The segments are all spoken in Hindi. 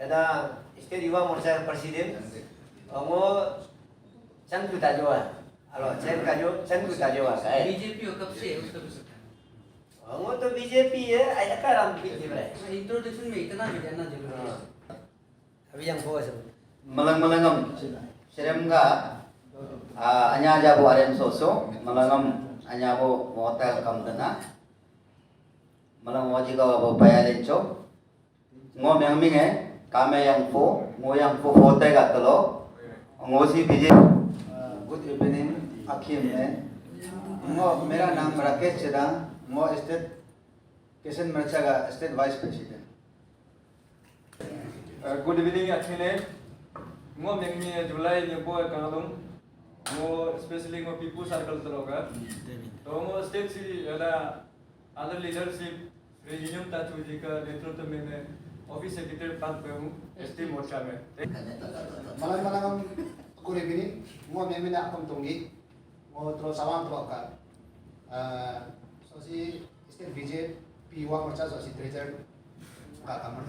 ada state Yuva Morcha president वो चंदू ताजवा हेलो चंदू ताजवा का है बीजेपी और कब से है उसका भी सकता वो तो बीजेपी है आया का राम बीजेपी है इंट्रोडक्शन में इतना भी जानना जरूरी है अभी yang bawa सब Malang-malangam Seremga anya jabo aren soso malangam anya bo hotel kamdana malang waji ka bo payalencho ngo myangming hai kame yang fo hotel ka talo ngo si bije good evening akhim ne ngo मेरा नाम राकेश चेदा ngo स्टेट किशन मरचा का state wise president Good evening akhine ngo mengmi July ni bo kangalum ngo especially ngo people circle taloga to ngo state si ada other leadership region tachu ji ka नेतृत्व में office secretary पद पे हूं ST मोर्चा में Malang-malang good evening. Mo memi na akong tunggi. Mo tro sawang tro ka. So si state BJP wa morcha so si treasurer ka kamar.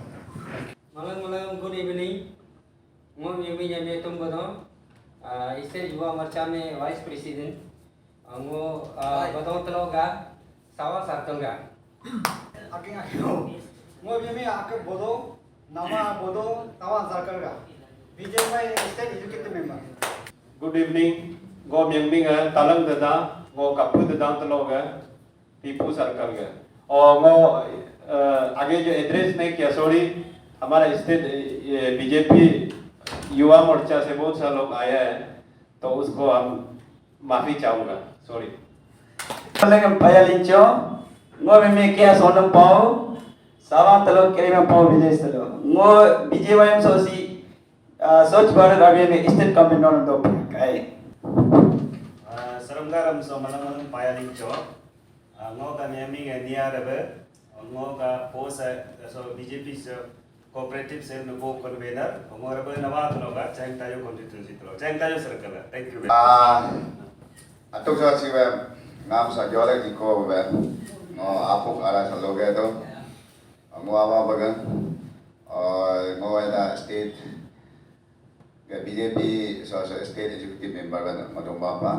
Malang good evening. Mo mimi nyame tum bodo. State Yuva Morcha में vice president ngo bodo taloga sawa sartonga Aking akino. Mo memi ak bodo nama bodo tawa sarkar ka. BJP state executive member. Good evening ngo myangming talang dada ngo kapu dada taloga people circle ga और ngo आगे जो एड्रेस नहीं किया सॉरी हमारा स्टेट बीजेपी युवा मोर्चा से बहुत सारे लोग आया है तो उसको हम माफी चाहूंगा sorry Malang payalincho ngo meme kia sonam pau sawang talo kerima pau village talo ngo BJYM sosi Swachh Bharat Abhiyan में स्टेट कमिश्नर दो काय Serenggaram so malang-malang payalincho ngo ka nyami ga niarabe ngo ka posa so BJP so cooperative se no go convener ngo rabe nawa to ga chang tayo constituency to chang tayo circle thank you atuk sa siwe ngam sa jole di ko be no apuk ara sa loge to ngo ama bagan ngo ada state BJP so state executive member का मधुम बापा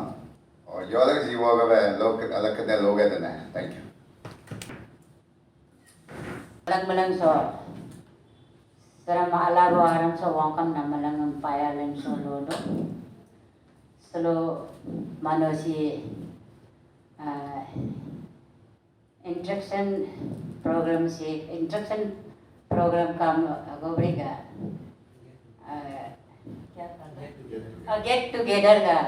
और जो अलग जीवो का वे लोग अलग कितने लोग हैं तो ना thank you Malang so sera maala bo aram so wangkam na malang payalan so lodo selo manosi instruction program kam gobriga get together ga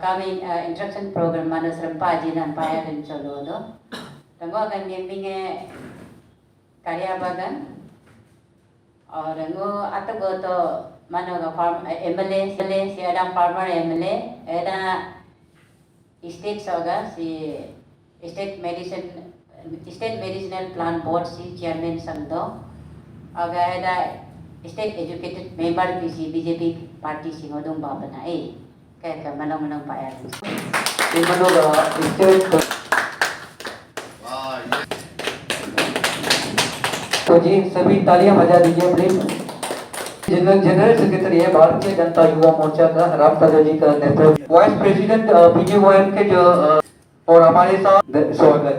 kami instruction program mano serempa jinan payalan so lodo tengok kan bimbinge karya bagan और वो आता गो तो मानो का फार्म एमएलए से adam farmer एमएलए एदा स्टेट होगा सी स्टेट मेडिसिनल प्लान बोर्ड सी चेयरमैन संगदो अगर एदा स्टेट एजुकेटेड मेंबर भी सी बीजेपी पार्टी सी ngoदों बाबना ए क्या क्या मनों पाया ये मनो का स्टेट तो जी सभी तालियां बजा दीजिए प्लीज जनरल सेक्रेटरी है भारतीय जनता युवा मोर्चा का राम ताजा जी का नेतृत्व वाइस प्रेसिडेंट बीजेवाईएम के जो और हमारे साथ स्वागत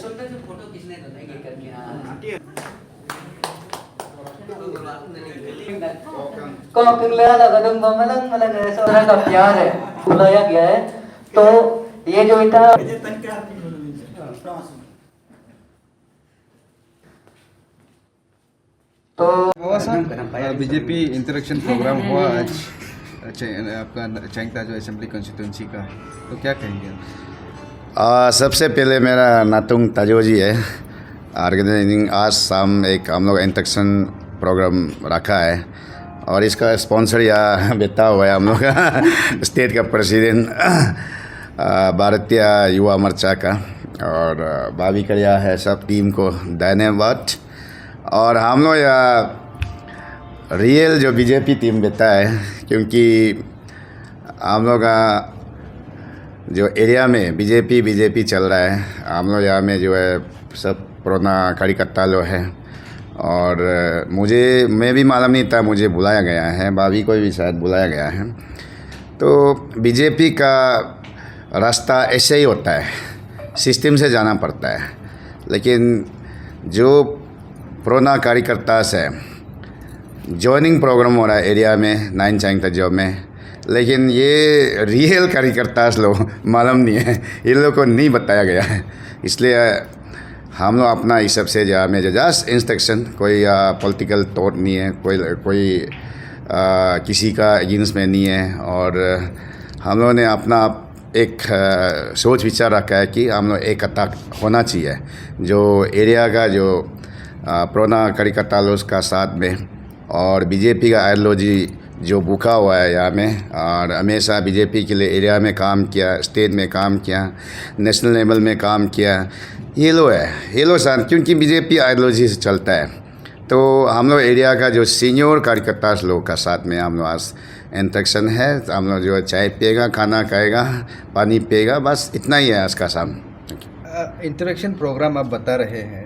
सुनते से फोटो किसने बनाई करके को किंगला लगा दूं मलंग ऐसा तरह का प्यार है बुलाया गया है तो ये जो इतना तो बीजेपी इंटरेक्शन प्रोग्राम हुआ आज आपका चैंगता जो असेंबली कॉन्स्टिट्यूंसी का तो क्या कहेंगे सबसे पहले मेरा नातुंग ताजोजी है ऑर्गेनाइजिंग आज शाम एक हम लोग इंटरेक्शन प्रोग्राम रखा है और इसका स्पॉन्सर यहाँ बैठा हुआ है हम लोग का स्टेट का प्रेसिडेंट भारतीय युवा मोर्चा का और भाभी करिया है सब टीम को धन्यवाद और हम लोग यहाँ रियल जो बीजेपी टीम बैठा है क्योंकि हम लोग का जो एरिया में बीजेपी चल रहा है हम लोग यहाँ में जो है सब पुराना कार्यकर्ता लोग हैं। और मैं भी मालूम नहीं था, मुझे बुलाया गया है, भाभी को भी शायद बुलाया गया है। तो बीजेपी का रास्ता ऐसे ही होता है, सिस्टम से जाना पड़ता है। लेकिन जो पुराना कार्यकर्ता से जॉइनिंग प्रोग्राम हो रहा है एरिया में, नाइन चाइंग तजो में, लेकिन ये रियल कार्यकर्ता लोग मालूम नहीं है, इन लोग को नहीं बताया गया है। इसलिए हम लोग अपना इस सब से में जस्ट इंस्ट्रक्शन, कोई पॉलिटिकल थॉट नहीं है, कोई किसी का अगेंस्ट में नहीं है। और हम लोगों ने अपना एक सोच विचार रखा है कि हम लोग एक अटैक होना चाहिए जो एरिया का जो पुराना कार्यकर्ता लोग का साथ में, और बीजेपी का आइडियोलॉजी जो भूखा हुआ है यहाँ में, और हमेशा बीजेपी के लिए एरिया में काम किया, स्टेट में काम किया, नेशनल लेवल में काम किया, ये लोग साथ, क्योंकि बीजेपी आइडियोलॉजी से चलता है। तो हम लोग एरिया का जो सीनियर कार्यकर्ता लोग का साथ में हम लोग आज इंटरेक्शन है। हम लोग जो चाय पिएगा, खाना खाएगा, पानी पिएगा, बस इतना ही है आज का शाम। इंटरेक्शन प्रोग्राम आप बता रहे हैं,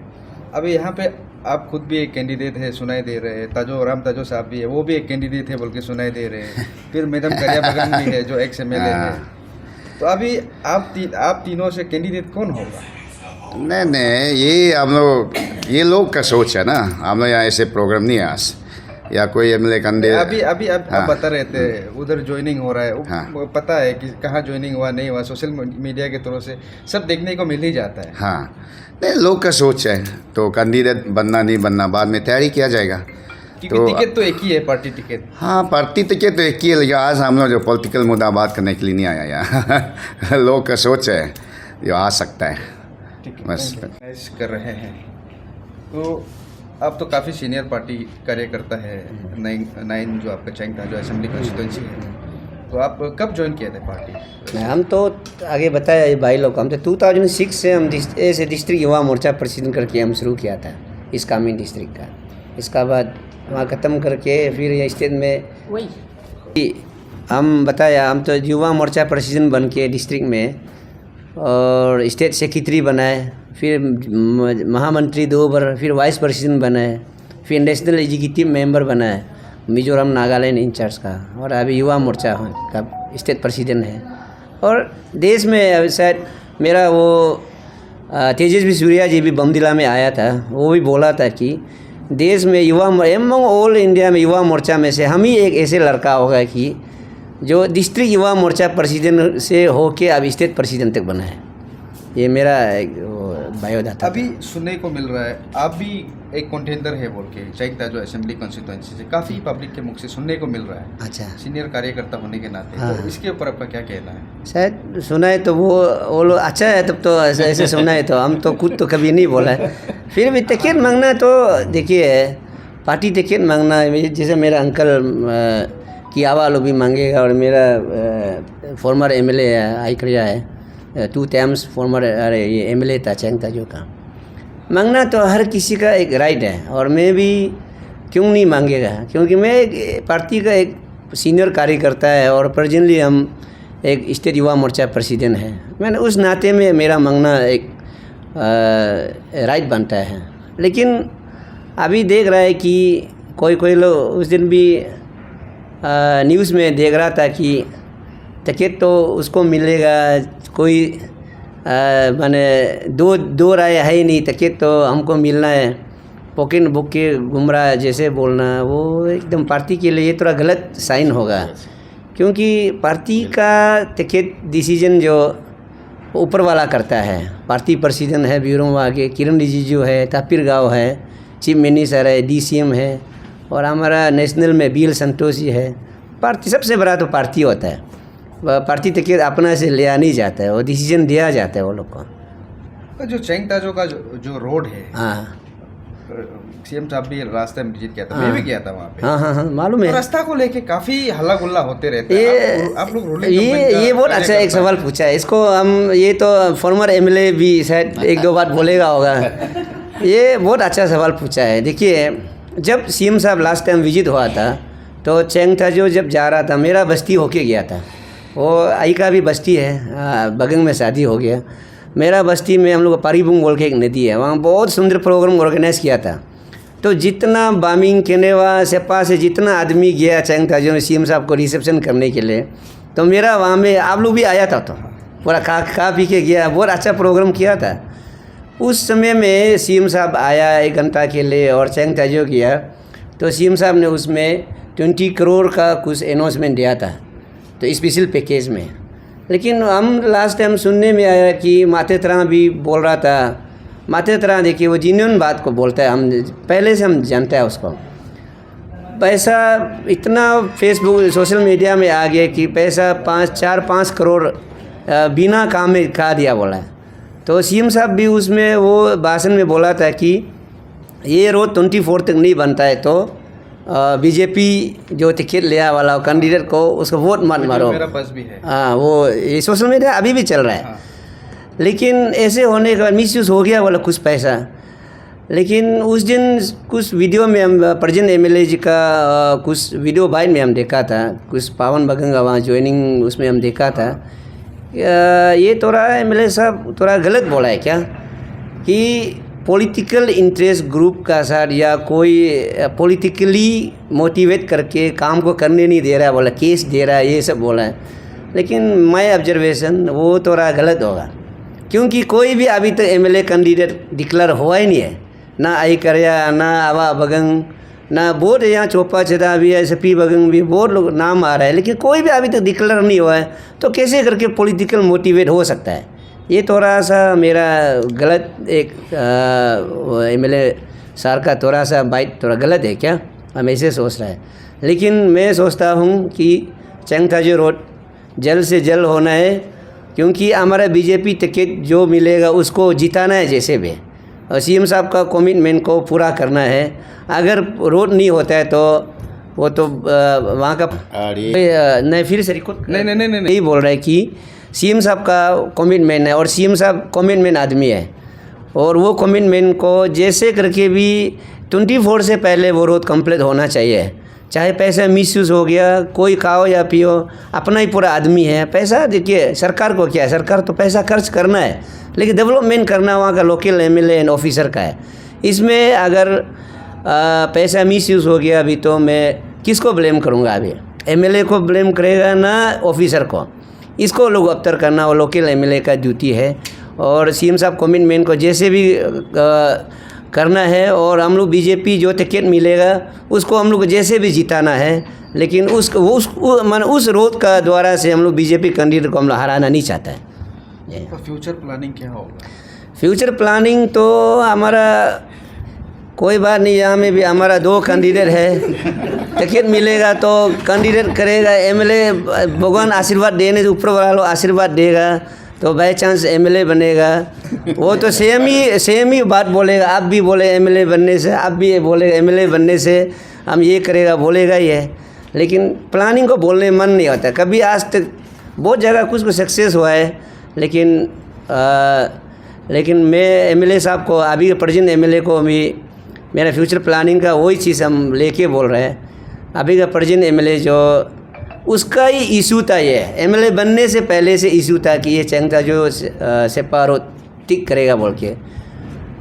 अभी यहाँ पे आप खुद भी एक कैंडिडेट है, सुनाई दे रहे हैं, राम ताजो साहब भी है, वो भी एक कैंडिडेट है बोल के सुनाई दे रहे हैं, फिर मैडम करिया बगन भी है जो एक्स MLA है। तो अभी आप तीनों से कैंडिडेट कौन होगा? नहीं, ये हम लोग, ये लोग का सोच है ना, हम लोग यहाँ ऐसे प्रोग्राम नहीं है आज, या कोई MLA कैंडिडेट अभी आप बता रहे थे उधर ज्वाइनिंग हो रहा है। हाँ। पता है कि कहाँ ज्वाइनिंग हुआ नहीं हुआ, सोशल मीडिया के थ्रू से सब देखने को मिल ही जाता है। हाँ, नहीं, लोग का सोच है, तो कैंडिडेट बनना नहीं बनना बाद में तैयारी किया जाएगा। तो टिकट तो एक ही है, पार्टी टिकट। हाँ, पार्टी टिकट तो एक ही है, लेकिन आज हम लोग जो पॉलिटिकल मुद्दा बात करने के लिए नहीं आया यहाँ लोग का सोच है जो आ सकता है, बस कर रहे हैं। तो आप तो काफ़ी सीनियर पार्टी कार्यकर्ता है, नाइन जो आपका चाइंग था जो असेंबली कॉन्स्टिट्यूंसी है, तो आप कब ज्वाइन किए थे पार्टी? हम तो आगे बताया भाई लोग, हम तो 2006 से हम ऐसे डिस्ट्रिक्ट युवा मोर्चा प्रेसिडेंट करके हम शुरू किया था इस कामिंग डिस्ट्रिक्ट का। इसका बाद वहाँ ख़त्म करके फिर ये स्टेट में वही हम बताया, हम तो युवा मोर्चा प्रेसिडेंट बन के डिस्ट्रिक्ट में, और स्टेट सेक्रेटरी बनाए, फिर महामंत्री 2 बार, फिर वाइस प्रेसिडेंट बनाए, फिर नेशनल एग्जीक्यूटिव मेंबर बनाए मिजोरम नागालैंड इंचार्ज का, और अभी युवा मोर्चा का स्टेट प्रेसिडेंट है। और देश में शायद मेरा वो तेजस्वी सूर्या जी भी बमदिला में आया था, वो भी बोला था कि देश में युवा एवं ऑल इंडिया में युवा मोर्चा में से हम ही एक ऐसे लड़का होगा कि जो डिस्ट्रिक्ट युवा मोर्चा प्रेसिडेंट से होके अब स्टेट प्रेसिडेंट तक बना है। ये मेरा बायोडाटा। अभी सुनने को मिल रहा है आप भी एक कंटेंडर है बोल के चाइंग ताजो असेंबली कॉन्स्टिट्यूंसी से, काफ़ी पब्लिक के मुख से सुनने को मिल रहा है। अच्छा, सीनियर कार्यकर्ता होने के नाते। हाँ। तो इसके ऊपर आपका क्या कहना है? शायद सुना है तो वो लोग अच्छा है, तब तो ऐसे सुना है, तो हम तो खुद तो कभी नहीं बोला है। फिर भी टिकट मांगना तो देखिए, पार्टी टिकट मांगना है, जैसे मेरा अंकल कियावा लोग भी मांगेगा, और मेरा फॉर्मर MLA आई करिया है, 2 टाइम्स फॉर्मर ये MLA था चाइंग ताजो का। मांगना तो हर किसी का एक राइट है, और मैं भी क्यों नहीं मांगेगा, क्योंकि मैं पार्टी का एक सीनियर कार्यकर्ता है, और प्रेजेंटली हम एक स्टेट युवा मोर्चा प्रेसिडेंट है। मैंने उस नाते में मेरा मांगना एक राइट बनता है। लेकिन अभी देख रहा है कि कोई लोग, उस दिन भी न्यूज़ में देख रहा था कि टिकट तो उसको मिलेगा, कोई माने दो राय है ही नहीं, टिकट तो हमको मिलना है, पॉकेट बुक के घूम रहा है जैसे बोलना, वो एकदम पार्टी के लिए थोड़ा गलत साइन होगा। क्योंकि पार्टी का टिकट डिसीजन जो ऊपर वाला करता है, पार्टी प्रेसिडेंट है ब्यूरो आगे किरण रिजिजू है, तापिर गाँव है, चीफ मिनिस्टर है, DCM है, और हमारा नेशनल में BL संतोषी है। पार्टी सबसे बड़ा तो पार्टी होता है, पार्टी टिकट अपना से लिया नहीं जाता है, वो डिसीजन दिया जाता है वो लोग को। जो चाइंग ताजो का जो रोड है, हाँ, CM साहब भी रास्ते में विजिट किया था, मैं भी गया था वहाँ पे। हाँ मालूम है। तो रास्ता को लेके काफी हल्ला गुल्ला होते रहते हैं। आप लोग रूलिंग ये बहुत अच्छा एक सवाल पूछा है, इसको हम ये तो फॉर्मर MLA भी शायद 1-2 बार बोलेगा होगा। ये बहुत अच्छा सवाल पूछा है। देखिए, जब CM साहब लास्ट टाइम विजिट हुआ था तो चाइंग ताजो जब जा रहा था, मेरा बस्ती होके गया था, वो आई का भी बस्ती है, बगंग में शादी हो गया, मेरा बस्ती में हम लोग पारीबुंग बोल के एक नदी है, वहाँ बहुत सुंदर प्रोग्राम ऑर्गेनाइज किया था। तो जितना बामिंग केनेवा सेपा से जितना आदमी गया चैंग ताजो में सीएम साहब को रिसेप्शन करने के लिए, तो मेरा वहाँ में आप लोग भी आया था, तो पूरा खा पी के गया, बहुत अच्छा प्रोग्राम किया था। उस समय में सीएम साहब आया 1 घंटा के लिए और चैंग ताजो किया, तो सीएम साहब ने उसमें 20 करोड़ का कुछ अनाउंसमेंट दिया था, तो स्पेशल पैकेज में। लेकिन हम लास्ट टाइम सुनने में आया कि मातेतरा भी बोल रहा था। मातेतरा देखिए वो जेन्युइन बात को बोलता है, हम पहले से हम जानते हैं उसको। पैसा इतना फेसबुक सोशल मीडिया में आ गया कि पैसा 4-5 करोड़ बिना काम में खा दिया बोला है। तो सीएम साहब भी उसमें वो भाषण में बोला था कि ये रोड 24 तक नहीं बनता है तो बीजेपी जो टिकट लिया वाला कैंडिडेट को उसको वोट मत मारो। मेरा पास भी है। हाँ, वो ये सोशल मीडिया अभी भी चल रहा है। लेकिन ऐसे होने का मिसयूज़ हो गया वाला कुछ पैसा। लेकिन उस दिन कुछ वीडियो में हम प्रेजेंट एमएलए जी का कुछ वीडियो बाइट में हम देखा था, कुछ पावन बगंगा वहाँ ज्वाइनिंग उसमें हम देखा था। ये थोड़ा एमएलए साहब थोड़ा गलत बोला है क्या कि पॉलिटिकल इंटरेस्ट ग्रुप का साथ या कोई पॉलिटिकली मोटिवेट करके काम को करने नहीं दे रहा है, बोला केस दे रहा है, ये सब बोला है। लेकिन माय ऑब्जर्वेशन वो थोड़ा गलत होगा, क्योंकि कोई भी अभी तक एमएलए कैंडिडेट डिक्लेयर हुआ ही नहीं है, ना आई करया, ना आवा बगंग, ना बहुत यहाँ चोपा छदा भी है, सपी बगंग भी बहुत लोग नाम आ रहा है, लेकिन कोई भी अभी तक डिक्लेयर नहीं हुआ है। तो कैसे करके पॉलिटिकल मोटिवेट हो सकता है? ये थोड़ा सा मेरा गलत एक एमएलए सर का थोड़ा सा बाइट थोड़ा गलत है क्या, हम ऐसे सोच रहे हैं। लेकिन मैं सोचता हूँ कि चैंग ताजो रोड जल्द से जल्द होना है, क्योंकि हमारा बीजेपी टिकट जो मिलेगा उसको जिताना है जैसे भी, और सीएम साहब का कमिटमेंट को पूरा करना है। अगर रोड नहीं होता है तो वो तो वहाँ का नहीं फिर से रिकॉर्ड नहीं बोल रहा है कि सीएम साहब का कमिटमेंट है, और सीएम साहब कमिटमेंट आदमी है, और वो कमिटमेंट को जैसे करके भी 24 से पहले वो रोड कंप्लीट होना चाहिए। चाहे पैसा मिसयूज़ हो गया, कोई खाओ या पियो, अपना ही पूरा आदमी है। पैसा देखिए सरकार को क्या है, सरकार तो पैसा खर्च करना है, लेकिन डेवलपमेंट करना वहाँ का लोकल एमएलए एंड ऑफिसर का है। इसमें अगर पैसा मिसयूज़ हो गया अभी, तो मैं किसको ब्लेम करूँगा? अभी एमएलए को ब्लेम करेगा ना ऑफिसर को? इसको लोग अबतर करना वो लोकल एमएलए का ड्यूटी है, और सीएम साहब कमिटमेंट को जैसे भी करना है, और हम लोग बीजेपी जो टिकट मिलेगा उसको हम लोग को जैसे भी जिताना है। लेकिन उस रोड का द्वारा से हम लोग बीजेपी कैंडिडेट को हम लोग हराना नहीं चाहता है। तो फ्यूचर प्लानिंग क्या होगा? फ्यूचर प्लानिंग तो हमारा कोई बात नहीं, यहाँ में भी हमारा 2 कैंडिडेट है। टिकट मिलेगा तो कैंडिडेट करेगा, एमएलए भगवान आशीर्वाद देने, ऊपर वाला आशीर्वाद देगा तो बाई चांस एमएलए बनेगा। वो तो सेम ही बात बोलेगा, आप भी बोले एमएलए बनने से, आप भी बोलेगा एमएलए बनने से हम ये करेगा, बोलेगा ही है। लेकिन प्लानिंग को बोलने मन नहीं होता। कभी आज तक बहुत जगह कुछ सक्सेस हुआ है, लेकिन मैं एमएलए साहब को, अभी के प्रेजेंट एमएलए को भी मेरा फ्यूचर प्लानिंग का वही चीज़ हम लेके बोल रहे हैं। अभी का प्रेजेंट एमएलए जो उसका ही इशू था, ये एमएलए बनने से पहले से इशू था कि ये चैंग ताजो सेपा रोड टिक करेगा बोल के।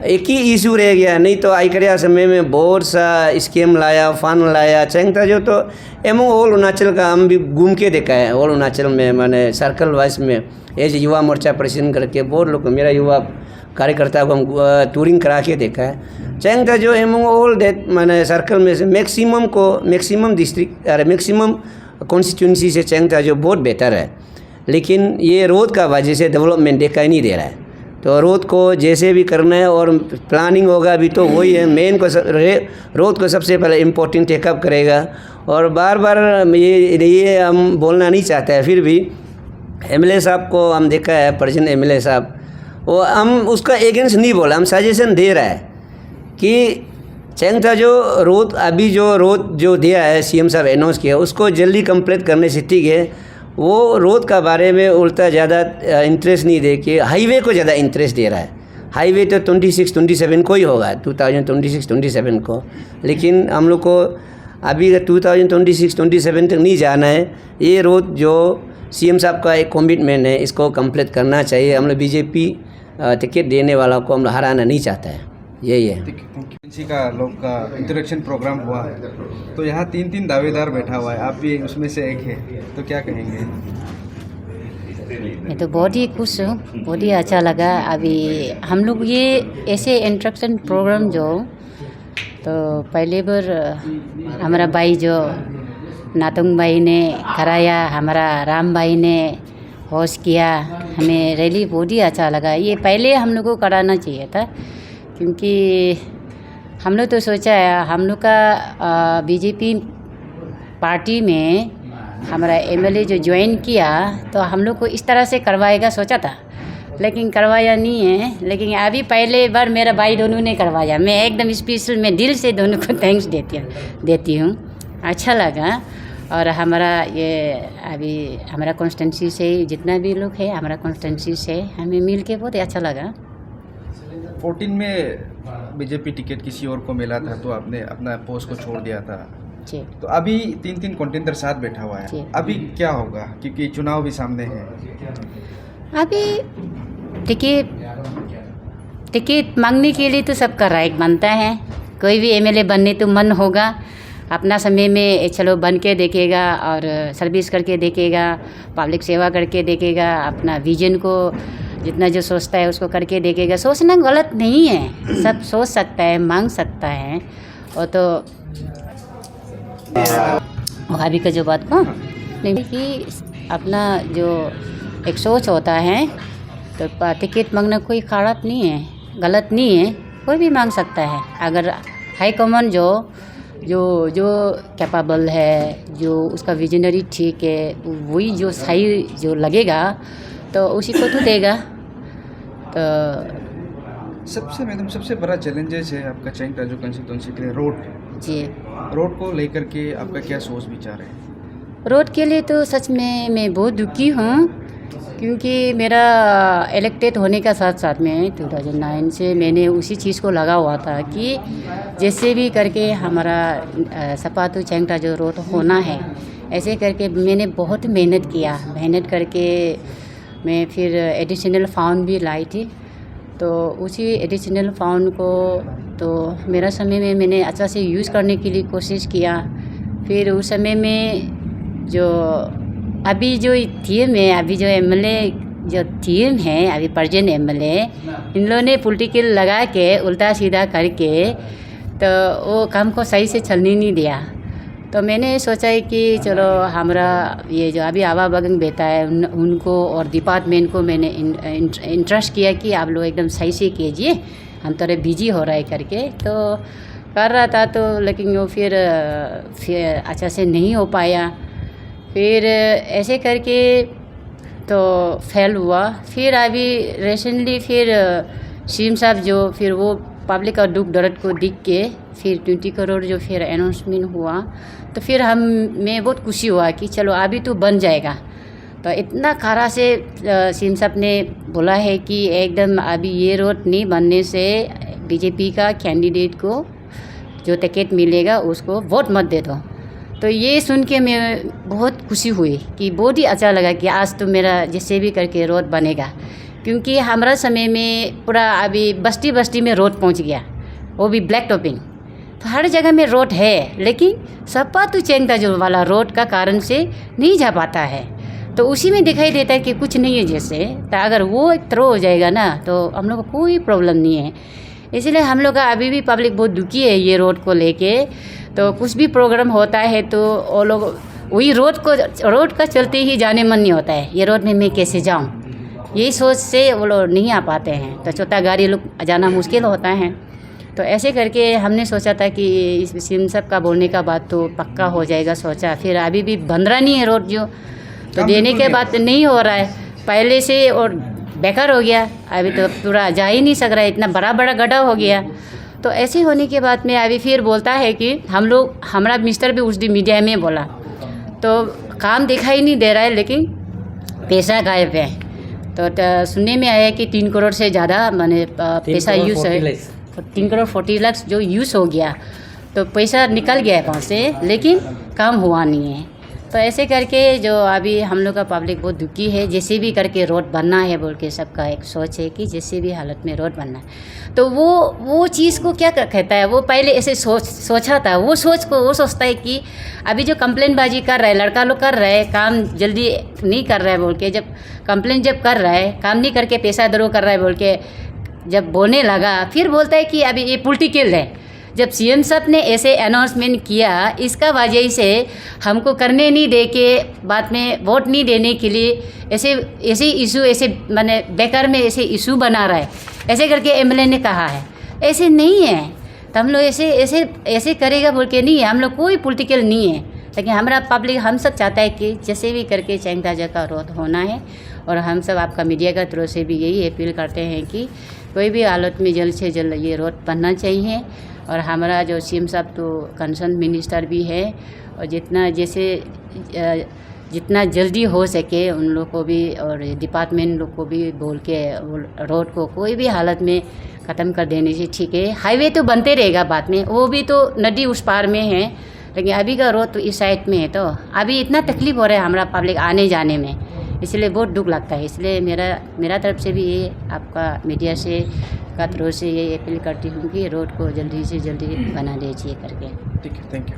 एक ही इशू रह गया, नहीं तो आइकरिया समय में बहुत सा स्कीम लाया, फंड लाया। चैंग ताजो तो एमओ ऑल अरुणाचल का हम भी घूम के देखा है। ऑल अरुणाचल में मैंने सर्कल वाइज में एज युवा मोर्चा प्रेसिडेंट करके बहुत लोग, मेरा युवा कार्यकर्ता को हम टूरिंग करा के देखा है। चैंग ताजो एमओ ऑल डेट मैंने सर्कल में से मैक्सिमम डिस्ट्रिक्ट अरे मैक्सिमम कॉन्स्टिट्यूंसी से चैंग ताजो बहुत बेहतर है। लेकिन ये रोड का वजह से डेवलपमेंट देखा ही नहीं दे रहा है। तो रोड को जैसे भी करना है, और प्लानिंग होगा अभी तो वही है मेन को, रोड को सबसे पहले इम्पोर्टेंट टेकअप करेगा। और बार बार ये हम बोलना नहीं चाहते हैं, फिर भी एमएलए साहब को हम देखा है, प्रेजेंट एमएलए साहब, वो हम उसका एगेंस्ट नहीं बोला, हम सजेशन दे रहा है कि चैंग ताजो रोड अभी जो दिया है सीएम साहब अनाउंस किया, उसको जल्दी कंप्लीट करने से ठीक है। वो रोड का बारे में उल्टा ज़्यादा इंटरेस्ट नहीं दे के हाईवे को ज़्यादा इंटरेस्ट दे रहा है। हाईवे तो 26-27 को ही होगा, 2026-27 को। लेकिन हम लोग को अभी 2026-27 तक नहीं जाना है। ये रोड जो सीएम साहब का एक कमिटमेंट है, इसको कंप्लीट करना चाहिए। हम लोग बीजेपी टिकट देने वालों को हम हराना नहीं चाहता है, यही है। किसी का लोग का इंटरेक्शन प्रोग्राम हुआ है, तो यहाँ 3 दावेदार बैठा हुआ है, आप भी उसमें से एक है, तो क्या कहेंगे? मैं तो बहुत ही खुश हूँ, बहुत ही अच्छा लगा। अभी हम लोग ये ऐसे इंटरेक्शन प्रोग्राम जो तो पहले बार हमारा भाई जो नातुंग भाई ने कराया, हमारा राम भाई ने होस्ट किया, हमें रैली बहुत ही अच्छा लगा। ये पहले हम लोग को कराना चाहिए था, क्योंकि हम लोग तो सोचा है हम लोग का बीजेपी पार्टी में हमारा एमएलए जो ज्वाइन किया तो हम लोग को इस तरह से करवाएगा सोचा था, लेकिन करवाया नहीं है। लेकिन अभी पहले बार मेरा भाई दोनों ने करवाया, मैं एकदम स्पेशल, मैं दिल से दोनों को थैंक्स देती हूँ। अच्छा लगा। और हमारा ये अभी हमारा कॉन्स्टिट्यूंसी से जितना भी लोग है, हमारा कॉन्स्टिट्यूंसी से हमें मिल के बहुत अच्छा लगा। 14 में बीजेपी टिकट किसी और को मिला था, तो आपने अपना पोस्ट को छोड़ दिया था। जी। तो अभी 3 कंटेंडर साथ बैठा हुआ है, अभी क्या होगा, क्योंकि चुनाव भी सामने है? अभी टिकट मांगने के लिए तो सबका राइट बनता है। कोई भी एमएलए बनने तो मन होगा, अपना समय में चलो बन के देखेगा और सर्विस करके देखेगा, पब्लिक सेवा करके देखेगा, अपना विजन को जितना जो सोचता है उसको करके देखेगा। सोचना गलत नहीं है, सब सोच सकता है, मांग सकता है। और तो भाभी का जो बात को नहीं कि अपना जो एक सोच होता है, तो टिकट मांगना कोई खराब नहीं है, गलत नहीं है, कोई भी मांग सकता है। अगर हाई कमांड जो कैपेबल है, जो उसका विजनरी ठीक है, वही जो सही जो लगेगा तो उसी को तो देगा। तो सबसे बड़ा चैलेंजेस है आपका चैंग ताजो कंस्टिट्यूंसी के लिए रोड। जी, रोड को लेकर के आपका क्या सोच विचार है? रोड के लिए तो सच में मैं बहुत दुखी हूँ, क्योंकि मेरा इलेक्टेड होने का साथ साथ में 2009 से मैंने उसी चीज़ को लगा हुआ था कि जैसे भी करके हमारा सपा टू चैंग ताजो रोड होना है। ऐसे करके मैंने बहुत मेहनत किया, मेहनत करके मैं फिर एडिशनल फाउंड भी लाई थी। तो उसी एडिशनल फाउंड को तो मेरा समय में मैंने अच्छा से यूज़ करने के लिए कोशिश किया। फिर उस समय में जो अभी जो थीम है, अभी जो एमएलए जो थीम है, अभी प्रेजेंट एमएलए, इन लोगों ने पॉलिटिकल लगा के उल्टा सीधा करके तो वो काम को सही से चलने नहीं दिया। तो मैंने सोचा है कि चलो हमारा ये जो अभी आवा बगंग बेटा है उनको और डिपार्टमेंट को मैंने इंटरेस्ट किया कि आप लोग एकदम सही से कीजिए, हम थोड़े बिजी हो रहा है करके तो कर रहा था। तो लेकिन वो फिर अच्छा से नहीं हो पाया। फिर ऐसे करके तो फेल हुआ। फिर अभी रिसेंटली फिर सीएम साहब जो फिर वो पब्लिक का दुख दर्द को देख के फिर 20 करोड़ जो फिर अनाउंसमेंट हुआ, तो फिर मैं बहुत खुशी हुआ कि चलो अभी तो बन जाएगा। तो इतना खारा से सीएम साहब ने बोला है कि एकदम अभी ये रोड नहीं बनने से बीजेपी का कैंडिडेट को जो टिकट मिलेगा उसको वोट मत दे दो। तो ये सुन के मैं बहुत खुशी हुई कि बहुत ही अच्छा लगा कि आज तो मेरा जैसे भी करके रोड बनेगा, क्योंकि हमारा समय में पूरा अभी बस्ती बस्ती में रोड पहुंच गया, वो भी ब्लैक टॉपिंग। तो हर जगह में रोड है, लेकिन सपा टू चैंग ताजो वाला रोड का कारण से नहीं जा पाता है। तो उसी में दिखाई देता है कि कुछ नहीं है जैसे। तो अगर वो एक थ्रो हो जाएगा ना तो हम लोग को कोई प्रॉब्लम नहीं है। इसलिए हम लोग का अभी भी पब्लिक बहुत दुखी है ये रोड को लेके। तो कुछ भी प्रोग्राम होता है तो वो लोग वही रोड का चलते ही जाने मन नहीं होता है, ये रोड में मैं कैसे जाऊँ, यही सोच से वो लोग नहीं आ पाते हैं। तो छोटा गाड़ी लोग जाना मुश्किल होता है। तो ऐसे करके हमने सोचा था कि इस सीएम साहब का बोलने का बाद तो पक्का हो जाएगा सोचा। फिर अभी भी बन रहा नहीं है रोड जो, तो देने के बाद नहीं हो रहा है पहले से और बेकार हो गया। अभी तो पूरा जा ही नहीं सक रहा है, इतना बड़ा बड़ा गड्ढा हो गया। तो ऐसे होने के बाद में अभी फिर बोलता है कि हमारा मिनिस्टर भी उस दिन मीडिया में बोला, तो काम दिखाई नहीं दे रहा है लेकिन पैसा गायब है। तो सुनने में आया कि 3 करोड़ से ज़्यादा मैंने पैसा यूज़ है, 3 करोड़ 40 लाख जो यूज़ हो गया, तो पैसा निकल गया है वहाँ से, लेकिन काम हुआ नहीं है। तो ऐसे करके जो अभी हम लोग का पब्लिक बहुत दुखी है, जैसे भी करके रोड बनना है बोल के सबका एक सोच है कि जैसे भी हालत में रोड बनना है। तो वो चीज़ को क्या कहता है, वो पहले ऐसे सोचा था, वो सोच को वो सोचता है कि अभी जो कंप्लेन बाजी कर रहा है लड़का लोग कर रहे हैं, काम जल्दी नहीं कर रहा है बोल के, जब कंप्लेन जब कर रहा है काम नहीं करके पैसा दरो कर रहा है बोल के जब बोलने लगा, फिर बोलता है कि अभी ये पॉलिटिकल है। जब सीएम साहब ने ऐसे अनाउंसमेंट किया, इसका वजह से हमको करने नहीं दे के बाद में वोट नहीं देने के लिए ऐसे इशू ऐसे माने बेकार में ऐसे इशू बना रहा है, ऐसे करके एमएलए ने कहा है। ऐसे नहीं है, तो हम लोग ऐसे करेगा बोल के नहीं है, हम लोग कोई पॉलिटिकल नहीं है, लेकिन हमारा पब्लिक हम सब चाहता है कि जैसे भी करके चैंगताजा का रोड होना है। और हम सब आपका मीडिया का तरफ से भी यही अपील करते हैं कि कोई भी हालत में जल्द से जल्द ये रोड बनना चाहिए। और हमारा जो सीएम साहब तो कंसर्न मिनिस्टर भी है, और जितना जल्दी हो सके उन लोग को भी और डिपार्टमेंट लोग को भी बोल के रोड को कोई भी हालत में ख़त्म कर देने से ठीक है। हाईवे तो बनते रहेगा बाद में, वो भी तो नदी उस पार में है, लेकिन अभी का रोड तो इस साइड में है, तो अभी इतना तकलीफ हो रहा है हमारा पब्लिक आने जाने में, इसलिए बहुत दुख लगता है। इसलिए मेरा तरफ से भी ये आपका मीडिया से का थ्रू से ये अपील करती हूँ कि रोड को जल्दी से जल्दी बना दीजिए करके। ठीक है, थैंक यू।